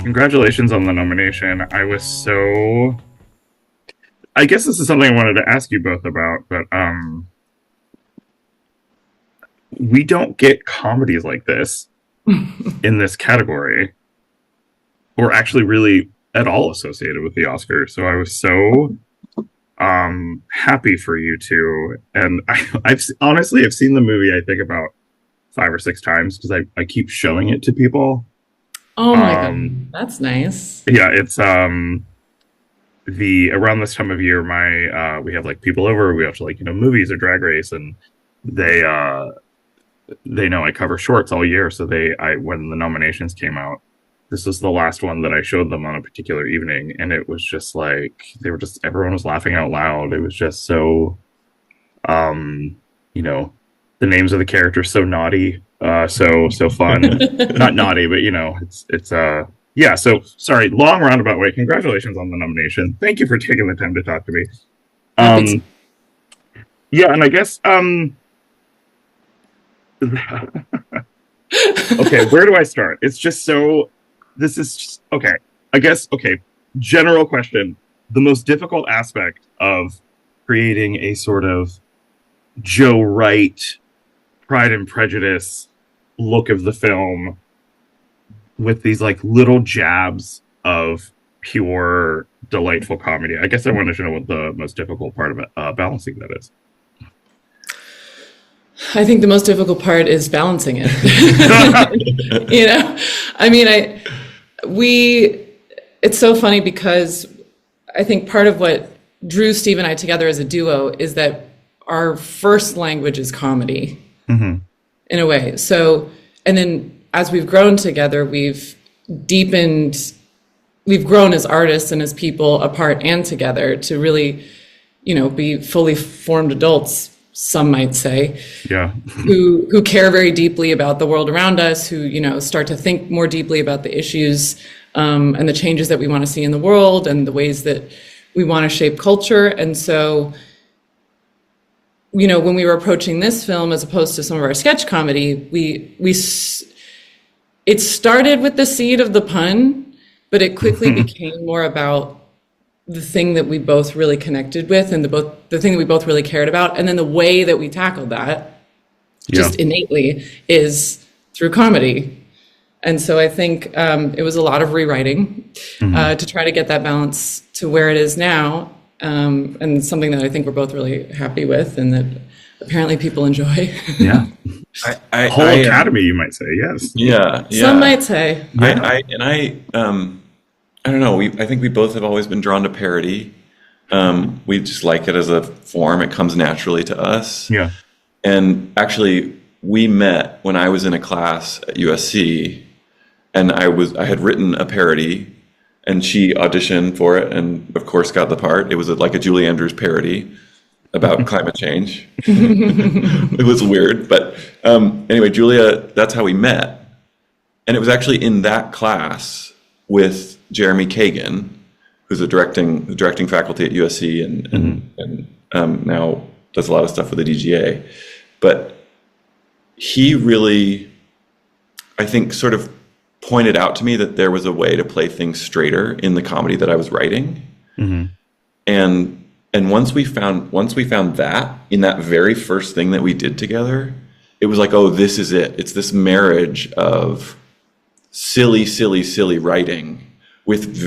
Congratulations on the nomination. I guess this is something I wanted to ask you both about, but we don't get comedies like this in this category, or actually really at all associated with the Oscars. So I was so happy for you two. And I've honestly I've seen the movie I think about 5 or 6 times because I keep showing it to people. Oh my Um, God, that's nice. yeah, it's the around this time of year, my we have like people over, we watch like movies or drag race, and they they know I cover shorts all year, so I when the nominations came out, this was the last one that I showed them on a particular evening, and it was just like they were just everyone was laughing out loud. It was just so um you know the names of the characters so naughty, so fun. Not naughty, but it's yeah. So sorry, long roundabout way. Congratulations on the nomination. Thank you for taking the time to talk to me. Happy to. um yeah, and I guess okay, where do I start? It's just so this is just okay. I guess okay, general question. The most difficult aspect of creating a sort of Joe Wright Pride and Prejudice look of the film with these like little jabs of pure delightful comedy. I guess I wanted to know what the most difficult part of it, balancing that is. I think the most difficult part is balancing it. You know, I mean, we, it's so funny because I think part of what drew Steve and I together as a duo is that our first language is comedy Mm-hmm. in a way. So, and then as we've grown together, we've deepened, we've grown as artists and as people apart and together to really, be fully formed adults, some might say, Yeah. who care very deeply about the world around us, who, start to think more deeply about the issues and the changes that we want to see in the world and the ways that we want to shape culture. And so, when we were approaching this film, as opposed to some of our sketch comedy, it started with the seed of the pun, but it quickly became more about the thing that we both really connected with and the thing that we both really cared about. And then the way that we tackled that Yeah. just innately is through comedy. And so I think it was a lot of rewriting to try to get that balance to where it is now. And something that I think we're both really happy with and that apparently people enjoy. Yeah. I, Whole I academy, you might say. Yes. yeah, Some yeah. might say. Yeah. I don't know. I think we both have always been drawn to parody. We just like it as a form. It comes naturally to us. Yeah. And actually, we met when I was in a class at USC, and I had written a parody, and she auditioned for it, and of course got the part. It was like a Julie Andrews parody about climate change. It was weird, but anyway, Julia, that's how we met, and it was actually in that class with Jeremy Kagan, who's the directing faculty at USC, and now does a lot of stuff with the DGA. But he really, I think, sort of pointed out to me that there was a way to play things straighter in the comedy that I was writing. Mm-hmm. And once we found that in that very first thing that we did together, it was like, oh, this is it. It's this marriage of silly writing with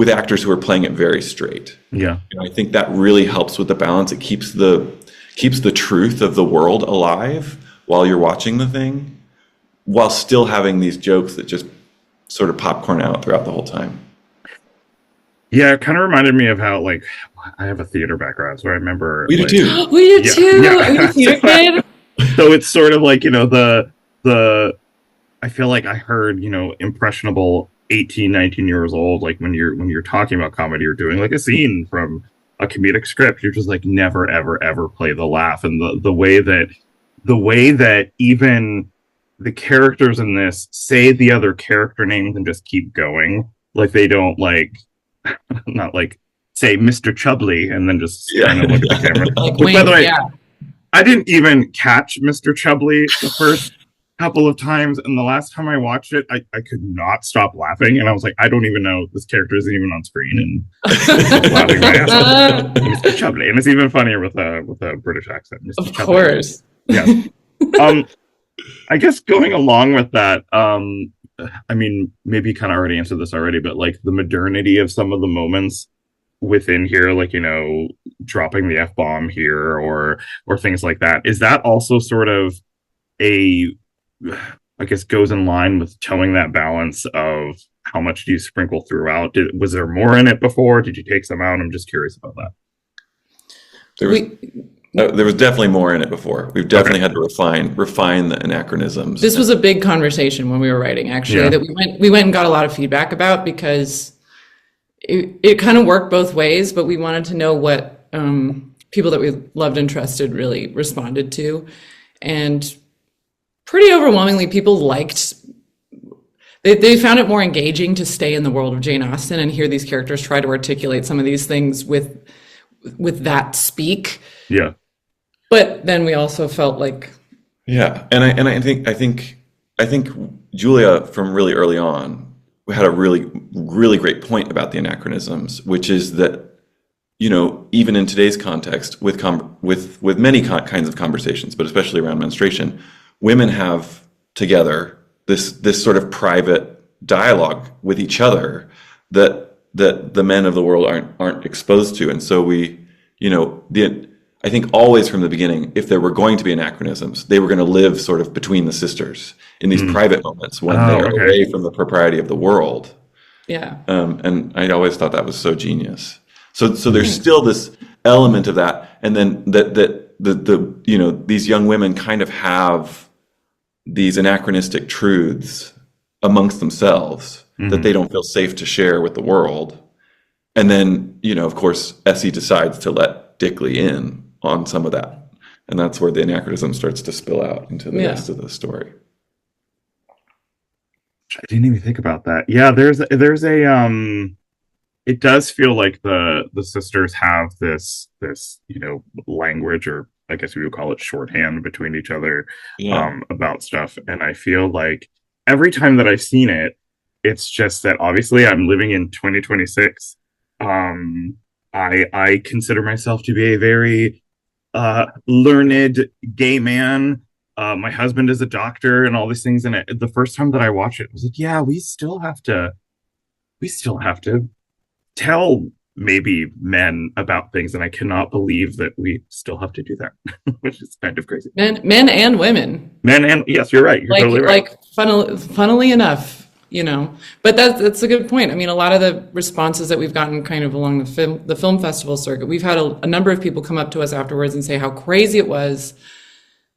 actors who are playing it very straight. Yeah. And I think that really helps with the balance. It keeps the truth of the world alive while you're watching the thing, while still having these jokes that just sort of popcorn out throughout the whole time. Yeah, it kind of reminded me of how like I have a theater background, so I remember We do like, too. We did Yeah, too. yeah. Are you a theater kid? so it's sort of like the I feel like I heard impressionable 18, 19 years old, like when you're talking about comedy or doing like a scene from a comedic script, you're just like never ever play the laugh. And the way that even the characters in this say the other character names and just keep going, like they don't like not like say Mr. Chubley and then just kind of look at the camera. Like Which, by wink, the way, yeah. I didn't even catch Mr. Chubley the first couple of times, and the last time I watched it, I could not stop laughing, and I was like, I don't even know this character isn't even on screen, and laughing my ass off. Mr. Chubley, and it's even funnier with a British accent. Mr. Of Chubley. course. Yeah. I guess going along with that, I mean, maybe you kind of already answered this already, but like the modernity of some of the moments within here, like, dropping the F-bomb here or things like that. Is that also sort of I guess goes in line with towing that balance of how much do you sprinkle throughout? Was there more in it before? Did you take some out? I'm just curious about that. There was definitely more in it before. We've definitely had to refine the anachronisms. This was a big conversation when we were writing, actually, that we went and got a lot of feedback about, because it kind of worked both ways, but we wanted to know what people that we loved and trusted really responded to. And pretty overwhelmingly, people liked, they found it more engaging to stay in the world of Jane Austen and hear these characters try to articulate some of these things with that speak. Yeah. But then we also felt like, and I think Julia from really early on had a really, really great point about the anachronisms, which is that, even in today's context with many kinds of conversations, but especially around menstruation, women have together this sort of private dialogue with each other that the men of the world aren't exposed to. And so I think always from the beginning, if there were going to be anachronisms, they were going to live sort of between the sisters in these private moments when they're away from the propriety of the world. Yeah. And I always thought that was so genius. So there's still this element of that, and then these young women kind of have these anachronistic truths amongst themselves that they don't feel safe to share with the world. And then, of course, Essie decides to let Dickley in on some of that. And that's where the anachronism starts to spill out into the rest of the story. I didn't even think about that. Yeah, there's a it does feel like the sisters have this language, or I guess we would call it shorthand, between each other about stuff. And I feel like every time that I've seen it, it's just that obviously I'm living in 2026. I consider myself to be a very learned gay man. My husband is a doctor and all these things. And the first time that I watched it, I was like, yeah, we still have to tell maybe men about things. And I cannot believe that we still have to do that, which is kind of crazy. Men and women. Men and, yes, you're right. You're totally right. Funnily enough, but that's a good point. I mean, a lot of the responses that we've gotten kind of along the film festival circuit, we've had a number of people come up to us afterwards and say how crazy it was,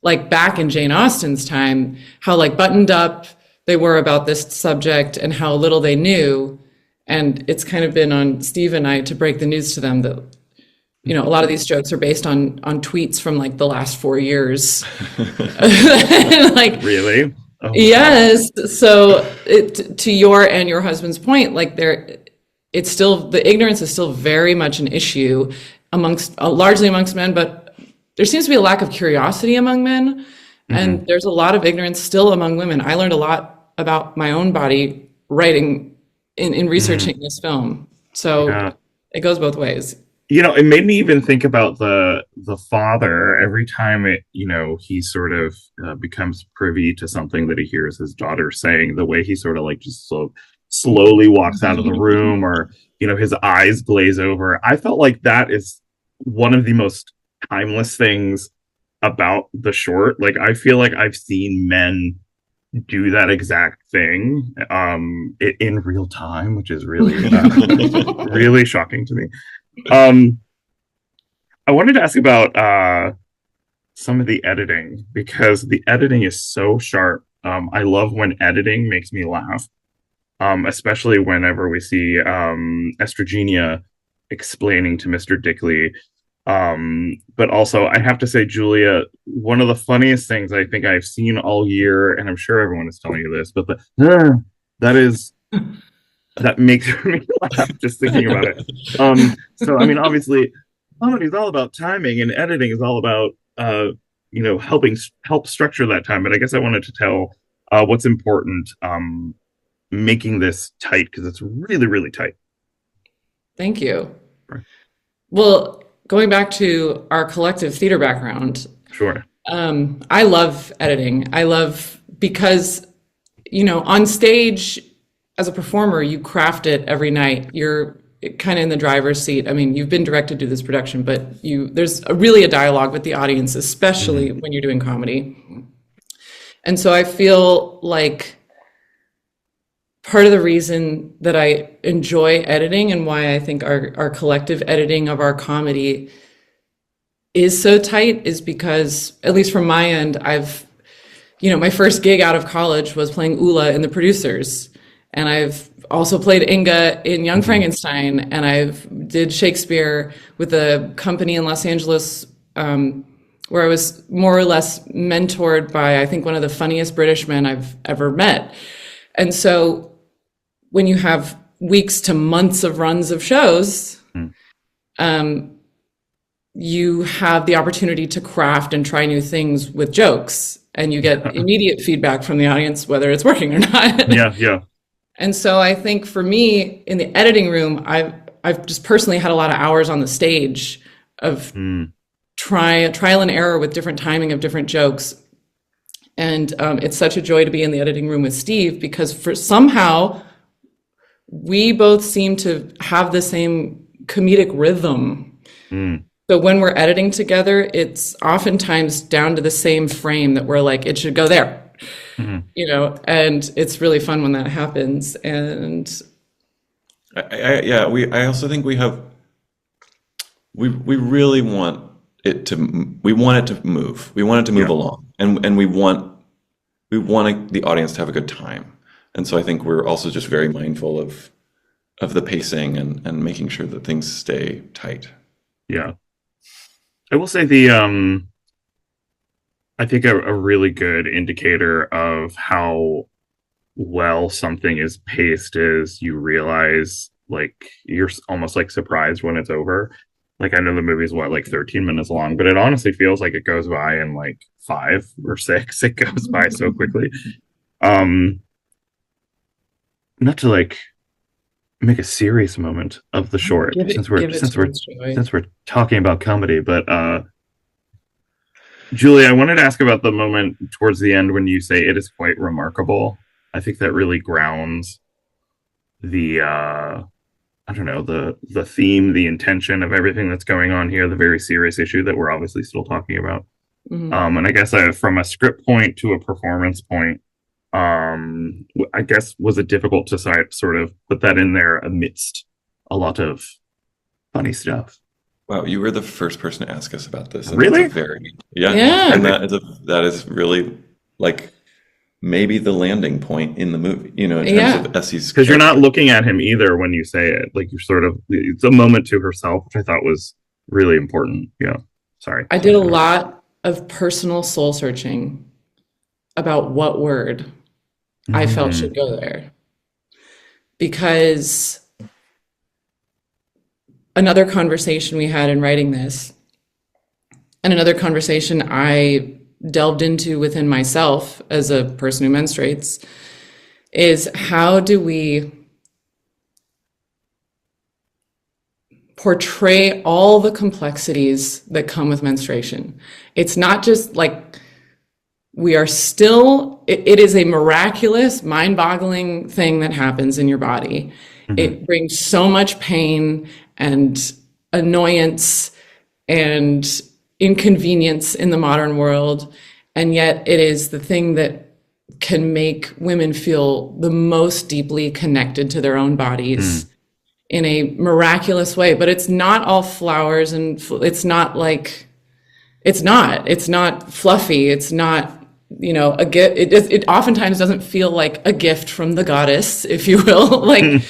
like back in Jane Austen's time, how like buttoned up they were about this subject and how little they knew. And it's kind of been on Steve and I to break the news to them that, a lot of these jokes are based on tweets from like the last 4 years. Like, really? Oh, yes. Wow. So to your and your husband's point, like it's still, the ignorance is still very much an issue largely amongst men, but there seems to be a lack of curiosity among men. And there's a lot of ignorance still among women. I learned a lot about my own body writing in researching this film. So it goes both ways. It made me even think about the father every time he sort of becomes privy to something that he hears his daughter saying, the way he sort of like just slowly walks out of the room, or, his eyes glaze over. I felt like that is one of the most timeless things about the short. Like, I feel like I've seen men do that exact thing in real time, which is really really shocking to me. I wanted to ask about some of the editing, because the editing is so sharp. I love when editing makes me laugh, especially whenever we see Estrogenia explaining to Mr. Dickley. But also, I have to say, Julia, one of the funniest things I think I've seen all year, and I'm sure everyone is telling you this, but that makes me laugh just thinking about it. So, I mean, obviously, comedy is all about timing, and editing is all about help structure that time. But I guess I wanted to tell what's important, making this tight, because it's really, really tight. Thank you. Sure. Well, going back to our collective theater background, Sure. I love editing. I love because, on stage as a performer, you craft it every night. You're kind of in the driver's seat. I mean, you've been directed to this production, but there's really a dialogue with the audience, especially when you're doing comedy. And so I feel like part of the reason that I enjoy editing and why I think our collective editing of our comedy is so tight is because, at least from my end, my first gig out of college was playing Ula in The Producers. And I've also played Inga in Young Frankenstein. And I've did Shakespeare with a company in Los Angeles, where I was more or less mentored by, I think, one of the funniest British men I've ever met. And so when you have weeks to months of runs of shows, you have the opportunity to craft and try new things with jokes, and you get immediate feedback from the audience, whether it's working or not. Yeah. And so I think for me in the editing room, I've just personally had a lot of hours on the stage of trial and error with different timing of different jokes. And it's such a joy to be in the editing room with Steve, because somehow we both seem to have the same comedic rhythm. So when we're editing together, it's oftentimes down to the same frame that we're like, it should go there, and it's really fun when that happens. And I also think we really want it to move. We want it to move along, and we want the audience to have a good time. And so I think we're also just very mindful of the pacing and making sure that things stay tight. Yeah. I will say I think a really good indicator of how well something is paced is you realize, like, you're almost like surprised when it's over. Like, I know the movie's like 13 minutes long, but it honestly feels like it goes by in like 5 or 6. It goes by so quickly. Not to like make a serious moment of the short, since we're talking about comedy, but Julie, I wanted to ask about the moment towards the end when you say it is quite remarkable. I think that really grounds the I don't know, the theme, the intention of everything that's going on here, the very serious issue that we're obviously still talking about. And I guess from a script point to a performance point, I guess, was it difficult to sort of put that in there amidst a lot of funny stuff? Wow, you were the first person to ask us about this. And really? Yeah. And that is really like maybe the landing point in the movie, in terms of Essie's. Because you're not looking at him either when you say it. Like, you're sort of, it's a moment to herself, which I thought was really important. Yeah. Sorry. I did a lot of personal soul searching about what word I felt should go there. Because another conversation we had in writing this, and another conversation I delved into within myself as a person who menstruates, is how do we portray all the complexities that come with menstruation? It's not just like we are still, it is a miraculous, mind-boggling thing that happens in your body. It brings so much pain and annoyance and inconvenience in the modern world, and yet it is the thing that can make women feel the most deeply connected to their own bodies in a miraculous way. But it's not all flowers, and it's not fluffy. It's not, a gift. It oftentimes doesn't feel like a gift from the goddess, if you will. Like,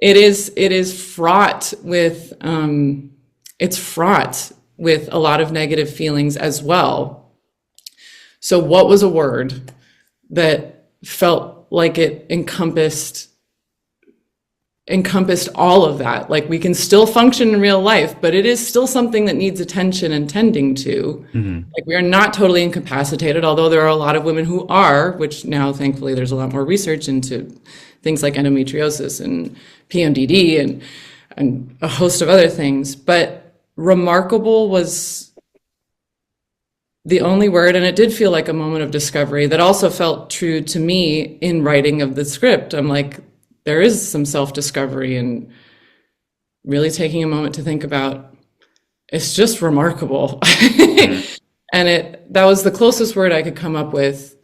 it is fraught with, a lot of negative feelings as well. So what was a word that felt like it encompassed encompassed all of that. Like we can still function in real life, but it is still something that needs attention and tending to. Like we are not totally incapacitated, although there are a lot of women who are, which now thankfully there's a lot more research into things like endometriosis and PMDD and a host of other things. But remarkable was the only word, and it did feel like a moment of discovery that also felt true to me in writing of the script. I'm like, there is some self-discovery and really taking a moment to think about, it's just remarkable. And that was the closest word I could come up with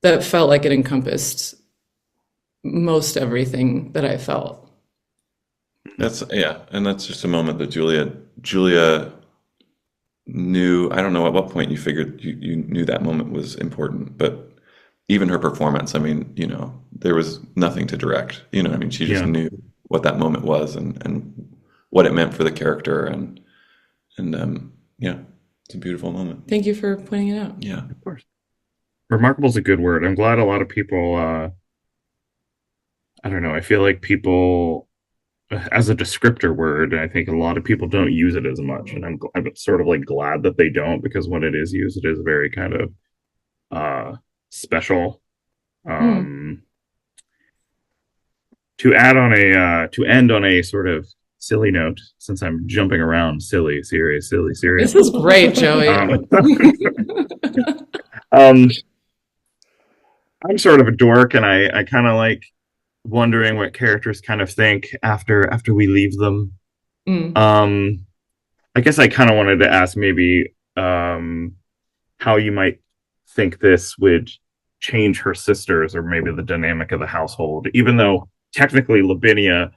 that felt like it encompassed most everything that I felt. And that's just a moment that Julia knew. I don't know at what point you figured you knew that moment was important, but even her performance, I mean, you know, there was nothing to direct, you know, I mean, she just knew what that moment was and what it meant for the character. And it's a beautiful moment. Thank you for pointing it out. Yeah, of course. Remarkable is a good word. I'm glad a lot of people, I don't know, I feel like people, as a descriptor word, I think a lot of people don't use it as much. And I'm sort of like glad that they don't, because when it is used, it is very kind of special. To end on a sort of silly note, since I'm jumping around, silly, serious, silly, serious. This is great, Joey. I'm sort of a dork, and I kind of like wondering what characters kind of think after we leave them. I guess I kind of wanted to ask maybe how you might think this would change her sisters, or maybe the dynamic of the household, even though technically Lavinia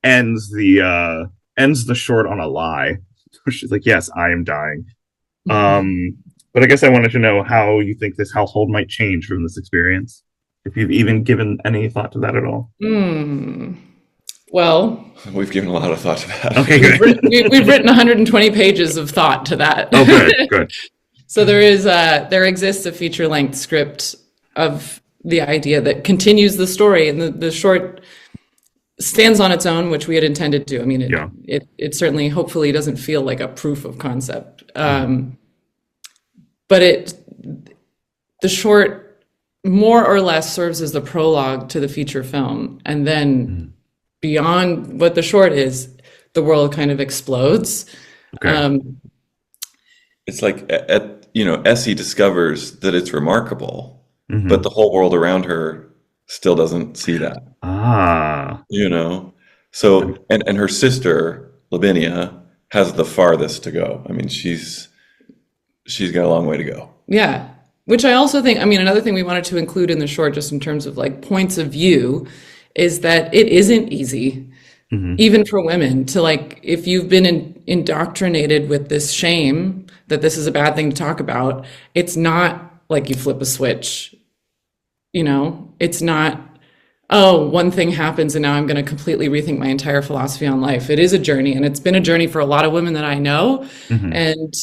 ends the short on a lie. She's like, yes, I am dying. But I guess I wanted to know how you think this household might change from this experience, if you've even given any thought to that at all. Well, we've given a lot of thought to that. Okay, good. We've written 120 pages of thought to that. Oh, good. So there exists a feature-length script of the idea that continues the story, and the short stands on its own, which we had intended to. I mean, it certainly, hopefully, doesn't feel like a proof of concept. But the short more or less serves as the prologue to the feature film, and then beyond what the short is, the world kind of explodes. Okay. It's like Essie discovers that it's remarkable, but the whole world around her still doesn't see that. So and her sister Lavinia has the farthest to go. I mean, she's got a long way to go. Yeah, which I also think, I mean, another thing we wanted to include in the short, just in terms of like points of view, is that it isn't easy, even for women, to like, if you've been indoctrinated with this shame that this is a bad thing to talk about, it's not like you flip a switch, it's not, oh, one thing happens and now I'm going to completely rethink my entire philosophy on life. It is a journey, and it's been a journey for a lot of women that I know. And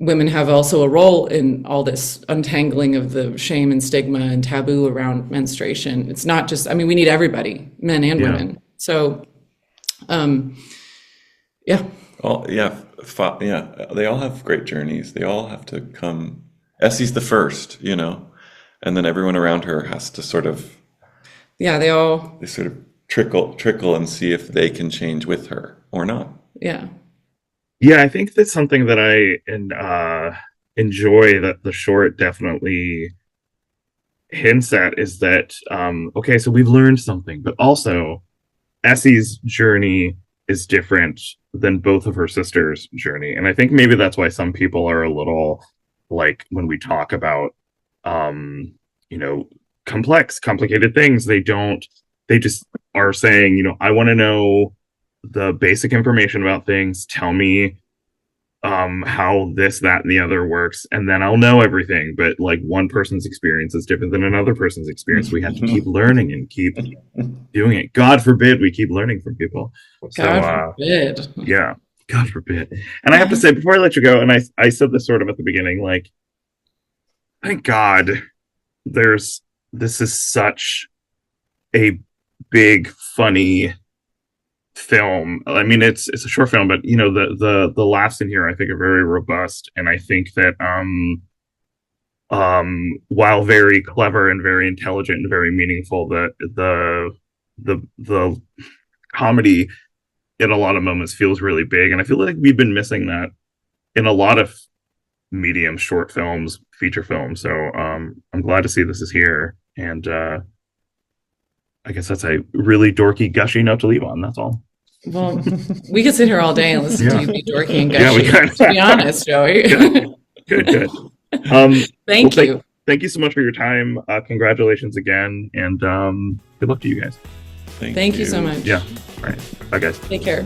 women have also a role in all this untangling of the shame and stigma and taboo around menstruation. It's not just, I mean, we need everybody, men and women. So, they all have great journeys. They all have to come. Essie's the first, and then everyone around her has to sort of, they sort of trickle and see if they can change with her or not. Yeah, I think that's something that I enjoy, that the short definitely hints at, is that, okay, so we've learned something, but also Essie's journey is different than both of her sisters' journey. And I think maybe that's why some people are a little, like, when we talk about, complicated things, they just are saying, I want to know the basic information about things. Tell me how this, that, and the other works, and then I'll know everything. But like, one person's experience is different than another person's experience. We have to keep learning and keep doing it. God forbid we keep learning from people. God forbid. Yeah, God forbid. And I have to say, before I let you go, and I said this sort of at the beginning, like, thank God this is such a big, funny film. I mean, it's a short film, but the laughs in here I think are very robust, and I think that while very clever and very intelligent and very meaningful, that the comedy in a lot of moments feels really big, and I feel like we've been missing that in a lot of medium short films, feature films. So I'm glad to see this is here, and I guess that's a really dorky, gushy note to leave on. That's all. Well, we could sit here all day and listen to you be dorky and Yeah, we gushy. can. To be honest, Joey. Good. Thank you. Thank you so much for your time. Congratulations again, and good luck to you guys. Thank you so much. Yeah. All right. Bye, guys. Take care.